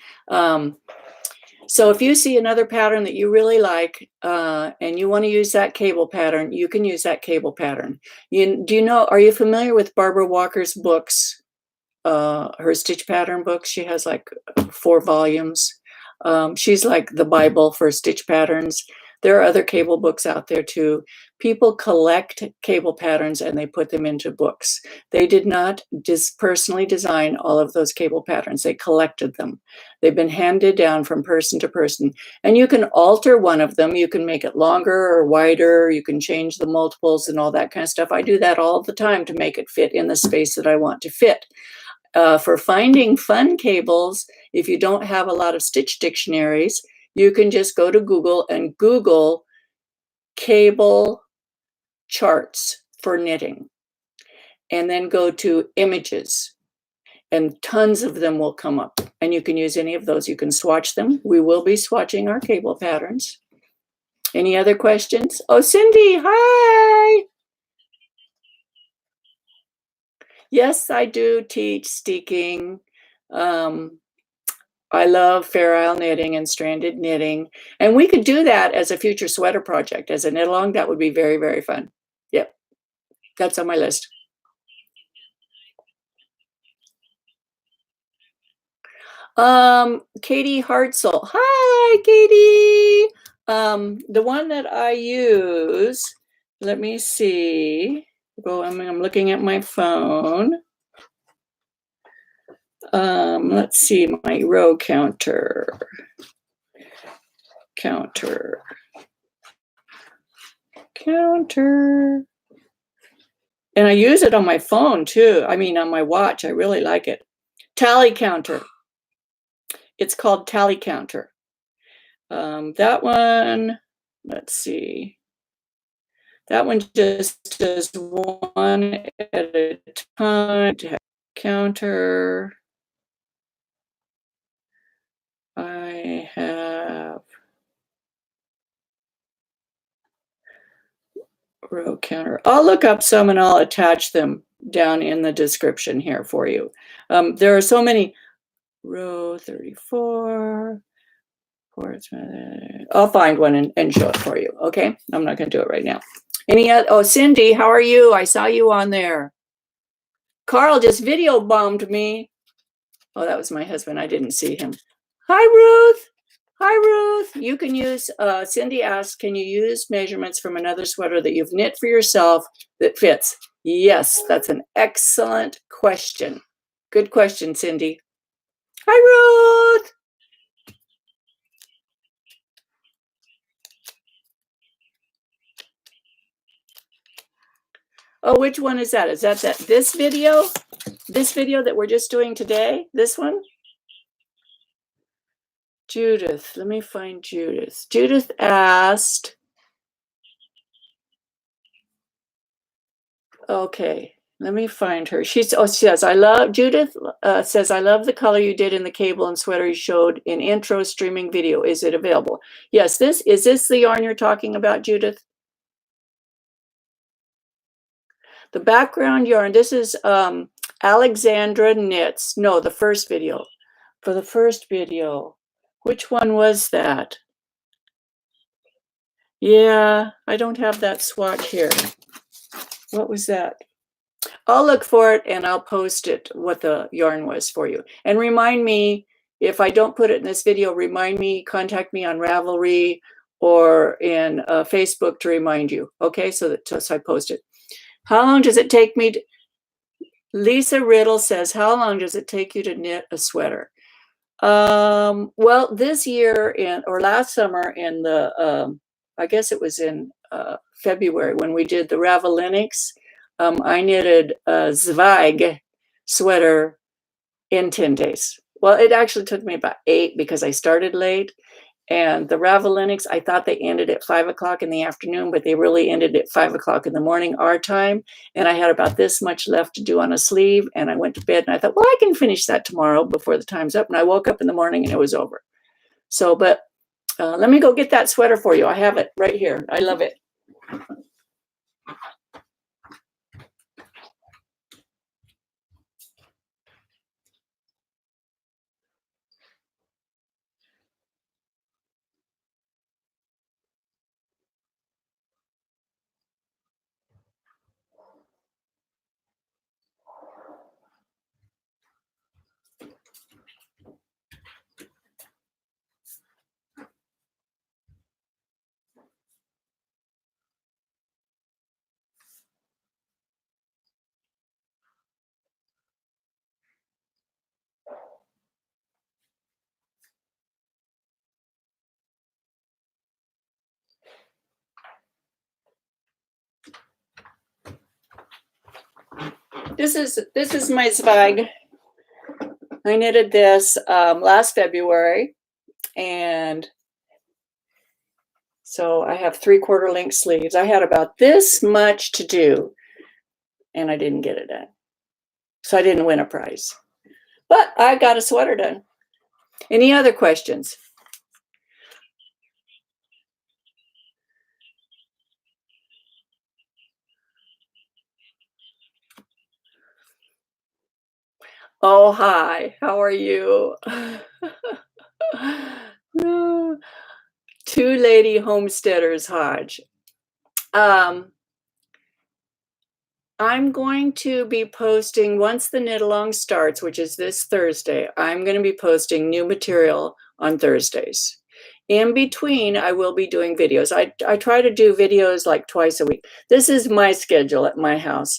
So if you see another pattern that you really like and you want to use that cable pattern, you can use that cable pattern. Are you familiar with Barbara Walker's books, her stitch pattern books? She has like 4 volumes. She's like the Bible for stitch patterns. There are other cable books out there too. People collect cable patterns and they put them into books. They did not personally design all of those cable patterns. They collected them. They've been handed down from person to person. And you can alter one of them. You can make it longer or wider. You can change the multiples and all that kind of stuff. I do that all the time to make it fit in the space that I want to fit. For finding fun cables, if you don't have a lot of stitch dictionaries, you can just go to Google and Google cable charts for knitting, and then go to images, and tons of them will come up, and you can use any of those. You can swatch them. We will be swatching our cable patterns. Any other questions? Oh, Cindy, hi. Yes, I do teach steeking. I love fair isle knitting and stranded knitting. And we could do that as a future sweater project, as a knit along. That would be very, very fun. Yep, that's on my list. Katie Hartzell. Hi, Katie. The one that I use, let me see. I'm looking at my phone. Let's see, my row counter. Counter. And I use it on my phone too. I mean, on my watch. I really like it. Tally counter. It's called Tally Counter. That one, let's see. That one just does one at a time. Counter. I have row counter. I'll look up some and I'll attach them down in the description here for you. There are so many. Row 34. I'll find one and show it for you. Okay, I'm not going to do it right now. Any other? Oh, Cindy, how are you? I saw you on there. Carl just video bombed me. Oh, that was my husband. I didn't see him. Hi, Ruth. Hi, Ruth. You can use, Cindy asked, can you use measurements from another sweater that you've knit for yourself that fits? Yes, that's an excellent question. Good question, Cindy. Hi, Ruth. Oh, which one is that? Is that this video? This video that we're just doing today? This one? Judith, let me find Judith. Judith asked, okay, let me find her. She says, I love, Judith says, I love the color you did in the cable and sweater you showed in intro streaming video. Is it available? Yes, is this the yarn you're talking about, Judith? The background yarn, this is Alexandra Knits. No, the first video. For the first video. Which one was that? Yeah, I don't have that swatch here. What was that? I'll look for it and I'll post it, what the yarn was for you. And remind me, if I don't put it in this video, remind me, contact me on Ravelry or in Facebook to remind you. Okay, so I post it. How long does it take me to, Lisa Riddle says, how long does it take you to knit a sweater? Well, this year or last summer in the, I guess it was in February when we did the Ravelinics, I knitted a Zweig sweater in 10 days. Well, it actually took me about 8 because I started late. And the Ravelinics, I thought they ended at 5 o'clock in the afternoon, but they really ended at 5 o'clock in the morning, our time. And I had about this much left to do on a sleeve. And I went to bed and I thought, well, I can finish that tomorrow before the time's up. And I woke up in the morning and it was over. So, but let me go get that sweater for you. I have it right here. I love it. This is my Zweig. I knitted this last February, and so I have 3/4 length sleeves. I had about this much to do, and I didn't get it done. So I didn't win a prize. But I got a sweater done. Any other questions? Oh, hi. How are you? Two lady homesteaders, Hodge. I'm going to be posting, once the knit along starts, which is this Thursday, I'm going to be posting new material on Thursdays. In between, I will be doing videos. I try to do videos like twice a week. This is my schedule at my house.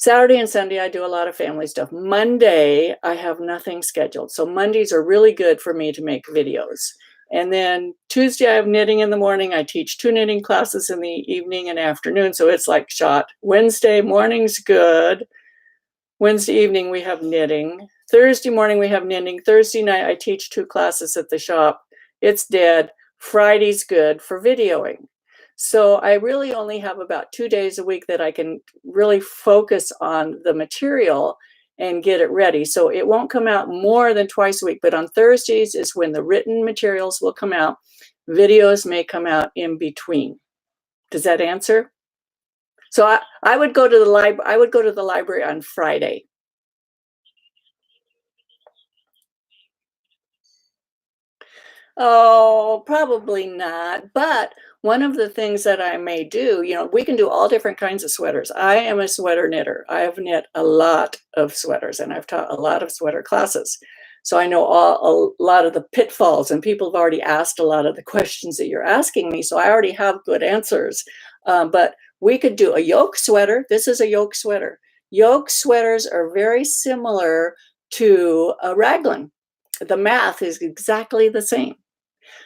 Saturday and Sunday, I do a lot of family stuff. Monday, I have nothing scheduled. So Mondays are really good for me to make videos. And then Tuesday, I have knitting in the morning. I teach 2 knitting classes in the evening and afternoon. So it's like shot. Wednesday morning's good. Wednesday evening, we have knitting. Thursday morning, we have knitting. Thursday night, I teach 2 classes at the shop. It's dead. Friday's good for videoing. So I really only have about 2 days a week that I can really focus on the material and get it ready. So it won't come out more than twice a week, but on Thursdays is when the written materials will come out. Videos may come out in between. Does that answer? So I would go to the library. I would go to the library on Friday. Oh, probably not. But one of the things that I may do, you know, we can do all different kinds of sweaters. I am a sweater knitter. I have knit a lot of sweaters, and I've taught a lot of sweater classes. So I know a lot of the pitfalls, and people have already asked a lot of the questions that you're asking me. So I already have good answers. But we could do a yoke sweater. This is a yoke sweater. Yoke sweaters are very similar to a raglan. The math is exactly the same.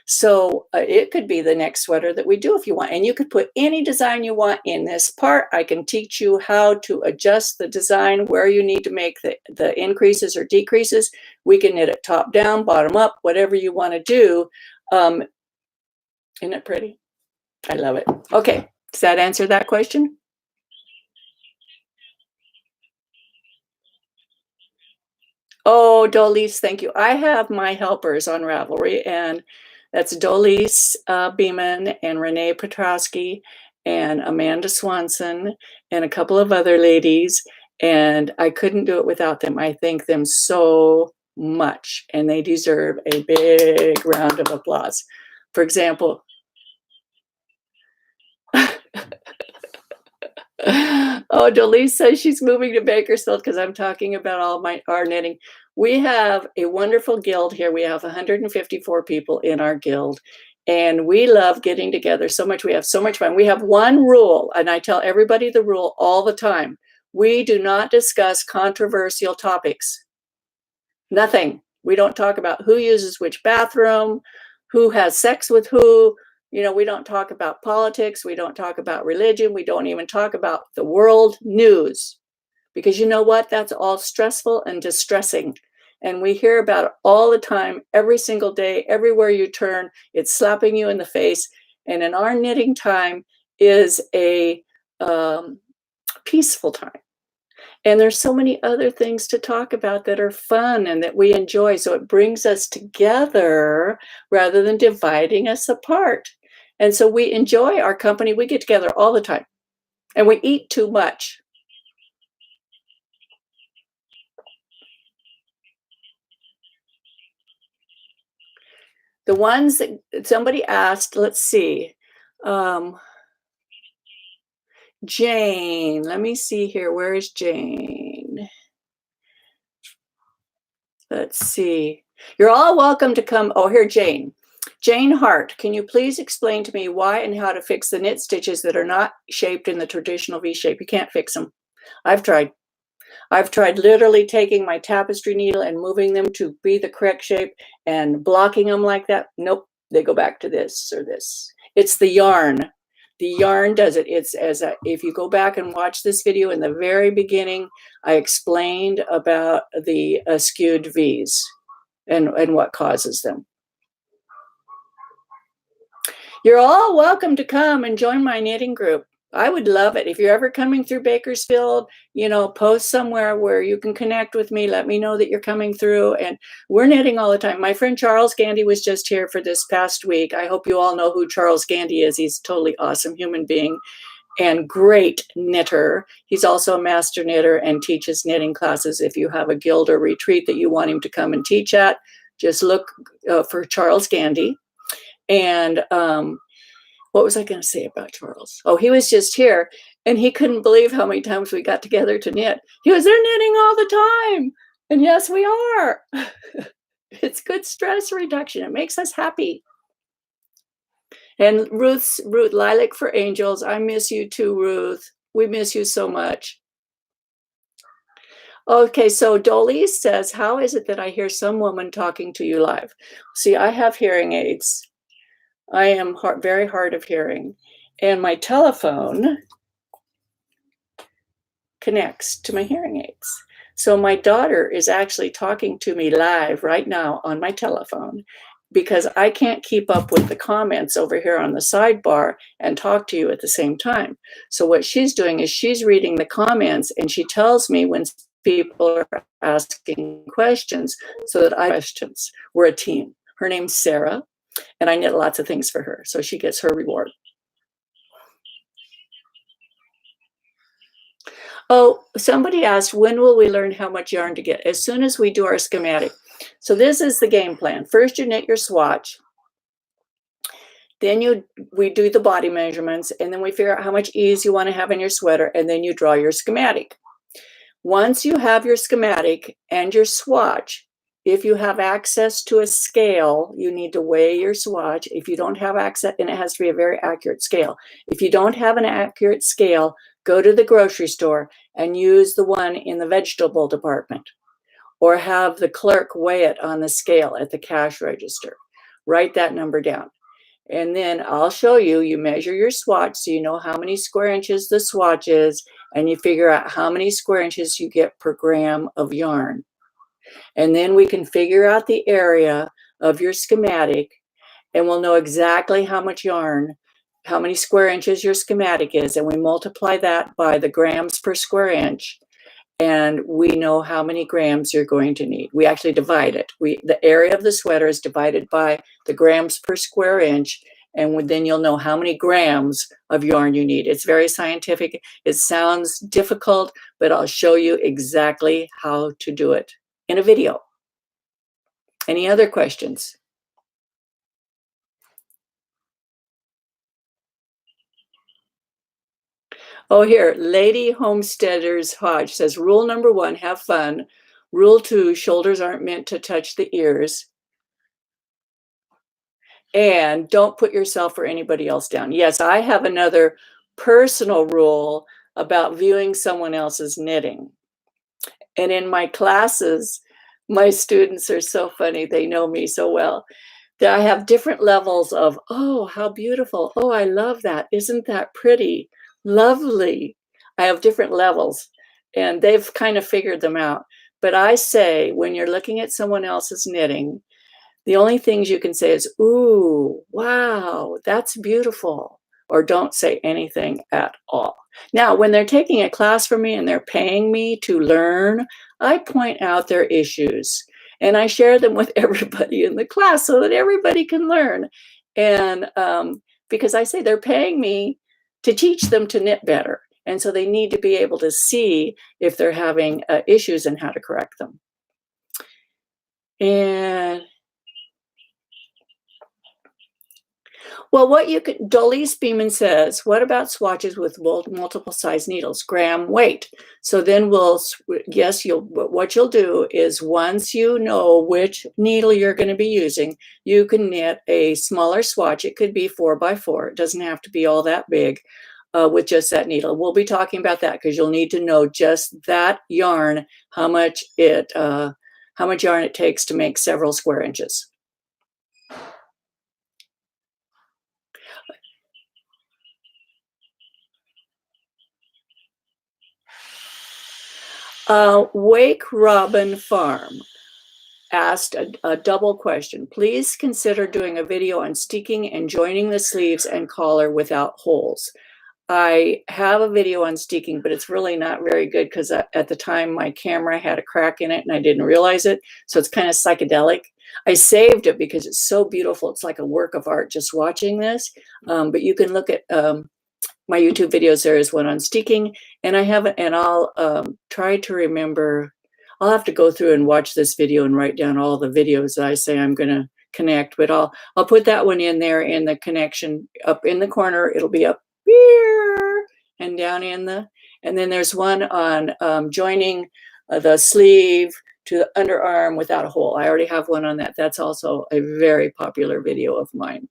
So it could be the next sweater that we do if you want. And you could put any design you want in this part. I can teach you how to adjust the design, where you need to make the increases or decreases. We can knit it top down, bottom up, whatever you want to do. Isn't it pretty? I love it. Okay, does that answer that question? Oh, Dolise, thank you. I have my helpers on Ravelry, and that's Dolise Beeman and Renee Petrowski and Amanda Swanson and a couple of other ladies, and I couldn't do it without them. I thank them so much, and they deserve a big round of applause. For example, oh, Dolise says she's moving to Bakersfield because I'm talking about all our knitting. We have a wonderful guild here. We have 154 people in our guild, and we love getting together so much. We have so much fun. We have one rule, and I tell everybody the rule all the time. We do not discuss controversial topics. Nothing. We don't talk about who uses which bathroom, who has sex with who. You know, we don't talk about politics. We don't talk about religion. We don't even talk about the world news. Because you know what? That's all stressful and distressing. And we hear about it all the time, every single day, everywhere you turn, it's slapping you in the face. And in our knitting time is a peaceful time. And there's so many other things to talk about that are fun and that we enjoy. So it brings us together rather than dividing us apart. And so we enjoy our company. We get together all the time, and we eat too much. The ones that somebody asked, let's see. Jane, let me see here. Where is Jane? Let's see. You're all welcome to come. Oh, here, Jane. Jane Hart, can you please explain to me why and how to fix the knit stitches that are not shaped in the traditional V shape? You can't fix them. I've tried. I've tried literally taking my tapestry needle and moving them to be the correct shape and blocking them like that. Nope, they go back to this or this. It's the yarn. the yarn does it. It's if you go back and watch this video in the very beginning, I explained about the skewed V's and what causes them. You're all welcome to come and join my knitting group. I would love it. If you're ever coming through Bakersfield, you know, post somewhere where you can connect with me. Let me know that you're coming through. And we're knitting all the time. My friend Charles Gandy was just here for this past week. I hope you all know who Charles Gandy is. He's a totally awesome human being and great knitter. He's also a master knitter and teaches knitting classes. If you have a guild or retreat that you want him to come and teach at, just look for Charles Gandy. And what was I going to say about Charles? Oh, he was just here, and he couldn't believe how many times we got together to knit. He was there knitting all the time. And yes, we are. It's good stress reduction. It makes us happy. And Ruth, Lilac for Angels. I miss you too, Ruth. We miss you so much. Okay, so Dolly says, how is it that I hear some woman talking to you live? See, I have hearing aids. I am very hard of hearing, and my telephone connects to my hearing aids. So my daughter is actually talking to me live right now on my telephone because I can't keep up with the comments over here on the sidebar and talk to you at the same time. So what she's doing is she's reading the comments, and she tells me when people are asking questions so that I questions. We're a team. Her name's Sarah. And I knit lots of things for her, so she gets her reward. Oh, somebody asked, when will we learn how much yarn to get? As soon as we do our schematic. So this is the game plan. First, you knit your swatch. Then we do the body measurements, and then we figure out how much ease you want to have in your sweater, and then you draw your schematic. Once you have your schematic and your swatch, if you have access to a scale, you need to weigh your swatch. If you don't have access, and it has to be a very accurate scale. If you don't have an accurate scale, go to the grocery store and use the one in the vegetable department, or have the clerk weigh it on the scale at the cash register. Write that number down. And then I'll show you, you measure your swatch so you know how many square inches the swatch is, and you figure out how many square inches you get per gram of yarn. And then we can figure out the area of your schematic, and we'll know exactly how much yarn, how many square inches your schematic is, and we multiply that by the grams per square inch, and we know how many grams you're going to need. We actually divide it. The area of the sweater is divided by the grams per square inch, and then you'll know how many grams of yarn you need. It's very scientific. It sounds difficult, but I'll show you exactly how to do it in a video. Any other questions? Oh, here, Lady Homesteaders Hodge says, rule number 1, have fun. Rule 2, shoulders aren't meant to touch the ears. And don't put yourself or anybody else down. Yes, I have another personal rule about viewing someone else's knitting. And in my classes, my students are so funny. They know me so well. That I have different levels of, oh, how beautiful. Oh, I love that. Isn't that pretty? Lovely. I have different levels, and they've kind of figured them out. But I say, when you're looking at someone else's knitting, the only things you can say is, ooh, wow, that's beautiful. Or don't say anything at all. Now, when they're taking a class from me and they're paying me to learn, I point out their issues. And I share them with everybody in the class so that everybody can learn. And because I say they're paying me to teach them to knit better. And so they need to be able to see if they're having issues and how to correct them. And well, what you could, Dolly Speeman says, what about swatches with multiple size needles, gram weight? So then what you'll do is once you know which needle you're going to be using, you can knit a smaller swatch. It could be 4x4. It doesn't have to be all that big with just that needle. We'll be talking about that because you'll need to know just that yarn, how much yarn it takes to make several square inches. Wake Robin Farm asked a double question. Please consider doing a video on steeking and joining the sleeves and collar without holes. I have a video on steeking, but it's really not very good because at the time my camera had a crack in it and I didn't realize it. So it's kind of psychedelic. I saved it because it's so beautiful. It's like a work of art just watching this. But you can look at my YouTube videos. There is one on steeking, and I haven't, and I'll try to remember. I'll have to go through and watch this video and write down all the videos that I say I'm going to connect, but I'll put that one in there in the connection up in the corner. It'll be up here and down in the, and then there's one on joining the sleeve to the underarm without a hole. I already have one on that. That's also a very popular video of mine.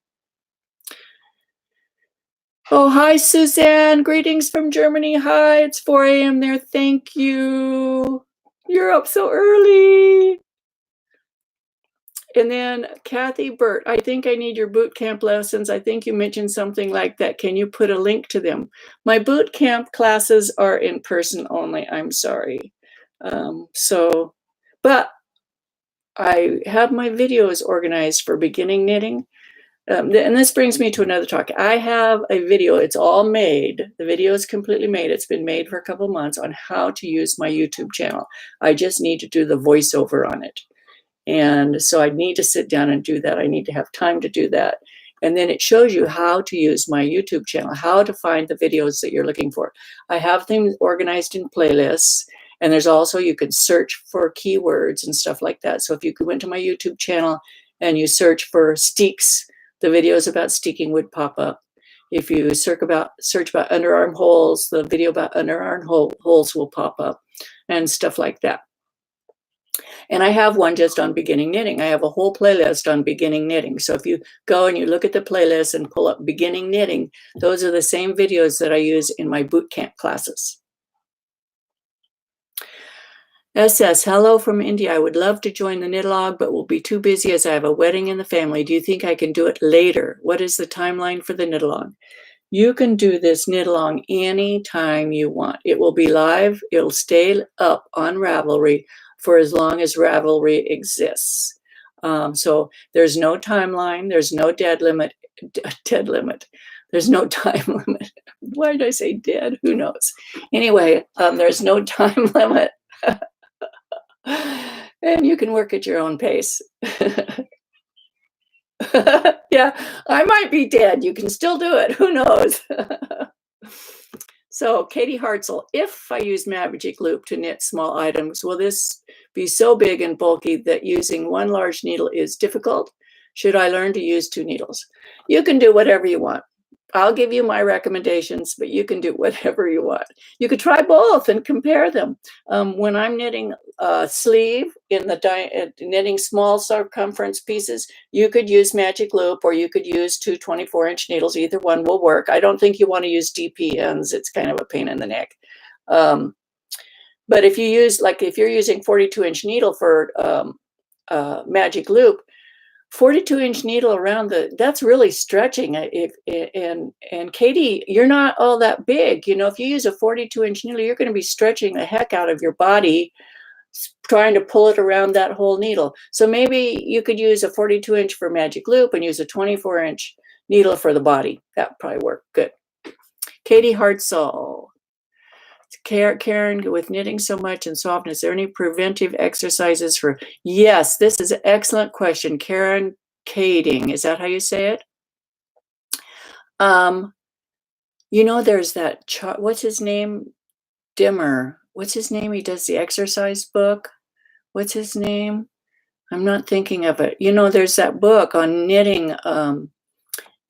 Oh, hi, Suzanne. Greetings from Germany. Hi, it's 4 a.m. there. Thank you. You're up so early. And then Kathy Burt, I think I need your boot camp lessons. I think you mentioned something like that. Can you put a link to them? My boot camp classes are in person only. I'm sorry. But I have my videos organized for beginning knitting. And this brings me to another talk. I have a video, it's all made. The video is completely made. It's been made for a couple of months on how to use my YouTube channel. I just need to do the voiceover on it. And so I need to sit down and do that. I need to have time to do that. And then it shows you how to use my YouTube channel, how to find the videos that you're looking for. I have them organized in playlists. And there's also, you can search for keywords and stuff like that. So if you went to my YouTube channel and you search for Steeks, the videos about steeking would pop up. If you search about underarm holes, the video about underarm holes will pop up and stuff like that. And I have one just on beginning knitting. I have a whole playlist on beginning knitting. So if you go and you look at the playlist and pull up beginning knitting, those are the same videos that I use in my boot camp classes. SS, hello from India. I would love to join the knit-along, but will be too busy as I have a wedding in the family. Do you think I can do it later? What is the timeline for the knit-along? You can do this knit-along anytime you want. It will be live. It'll stay up on Ravelry for as long as Ravelry exists. So there's no timeline. There's no dead limit. There's no time limit. Why did I say dead? Who knows? Anyway, there's no time limit. And you can work at your own pace. Yeah, I might be dead. You can still do it. Who knows? So Katie Hartzell, if I use magic loop to knit small items, will this be so big and bulky that using one large needle is difficult? Should I learn to use 2 needles? You can do whatever you want. I'll give you my recommendations, but you can do whatever you want. You could try both and compare them. When I'm knitting a sleeve in the knitting small circumference pieces, you could use magic loop or you could use 2 24-inch needles. Either one will work. I don't think you want to use DP ends. It's kind of a pain in the neck. But if you use, like if you're using 42-inch needle for magic loop, 42-inch needle around that's really stretching. And Katie, you're not all that big. You know, if you use a 42-inch needle, you're going to be stretching the heck out of your body trying to pull it around that whole needle. So maybe you could use a 42-inch for magic loop and use a 24-inch needle for the body. That would probably work good. Katie Hartzell. Karen, with knitting so much and so often, is there any preventive exercises for? Yes, this is an excellent question. Karen Kading, is that how you say it? You know, there's that chart. What's his name? Demmer. What's his name? He does the exercise book. What's his name? I'm not thinking of it. You know, there's that book on knitting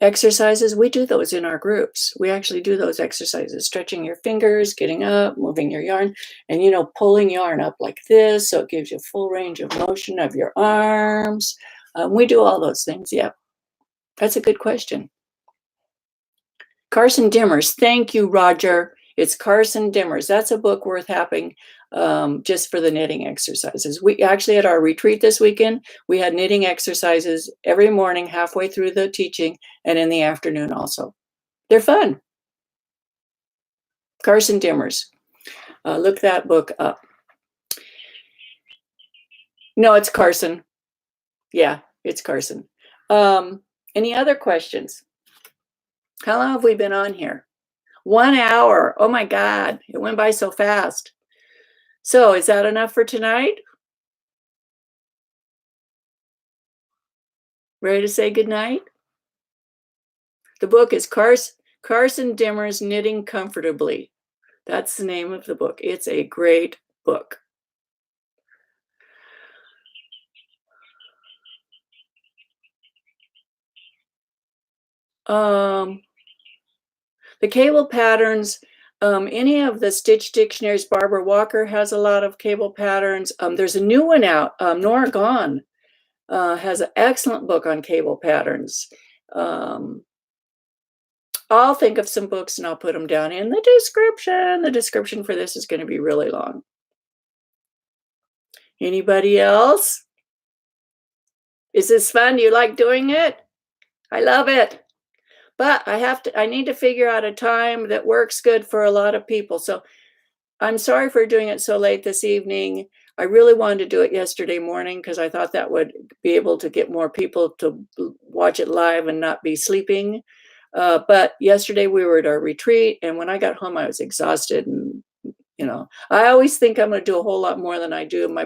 exercises. We do those in our groups. We actually do those exercises, stretching your fingers, getting up, moving your yarn, and, you know, pulling yarn up like this. So it gives you full range of motion of your arms. We do all those things. Yeah, that's a good question. Carson Dimmers. Thank you, Roger. It's Carson Dimmers. That's a book worth having just for the knitting exercises. We actually, at our retreat this weekend, we had knitting exercises every morning, halfway through the teaching, and in the afternoon also. They're fun. Carson Dimmers. Look that book up. No, it's Carson. Yeah, it's Carson. Any other questions? How long have we been on here? 1 hour. Oh my God, it went by so fast. So is that enough for tonight? Ready to say goodnight? The book is Carson Demmer's Knitting Comfortably. That's the name of the book. It's a great book. The cable patterns, any of the stitch dictionaries, Barbara Walker has a lot of cable patterns. There's a new one out, Nora Gone has an excellent book on cable patterns. I'll think of some books and I'll put them down in the description. The description for this is going to be really long. Anybody else? Is this fun? Do you like doing it? I love it. But I need to figure out a time that works good for a lot of people. So I'm sorry for doing it so late this evening. I really wanted to do it yesterday morning because I thought that would be able to get more people to watch it live and not be sleeping. But yesterday we were at our retreat, and when I got home, I was exhausted. And, you know, I always think I'm going to do a whole lot more than I do. My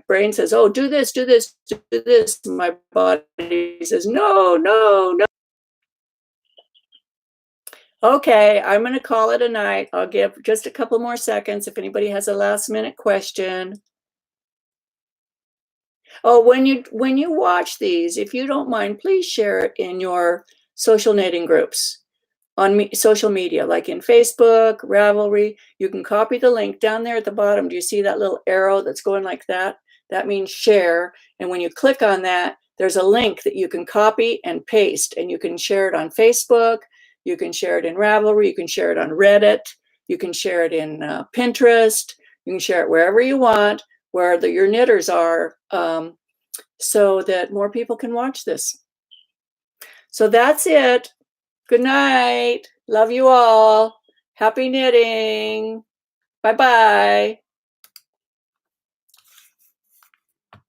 brain says, oh, do this, do this, do this. My body says, no, no, no. Okay, I'm going to call it a night. I'll give just a couple more seconds if anybody has a last minute question. Oh, when you watch these, if you don't mind, please share it in your social knitting groups on social media, like in Facebook, Ravelry. You can copy the link down there at the bottom. Do you see that little arrow that's going like that? That means share. And when you click on that, there's a link that you can copy and paste, and you can share it on Facebook. You can share it in Ravelry. You can share it on Reddit. You can share it in Pinterest. You can share it wherever you want, where your knitters are, so that more people can watch this. So that's it. Good night. Love you all. Happy knitting. Bye-bye.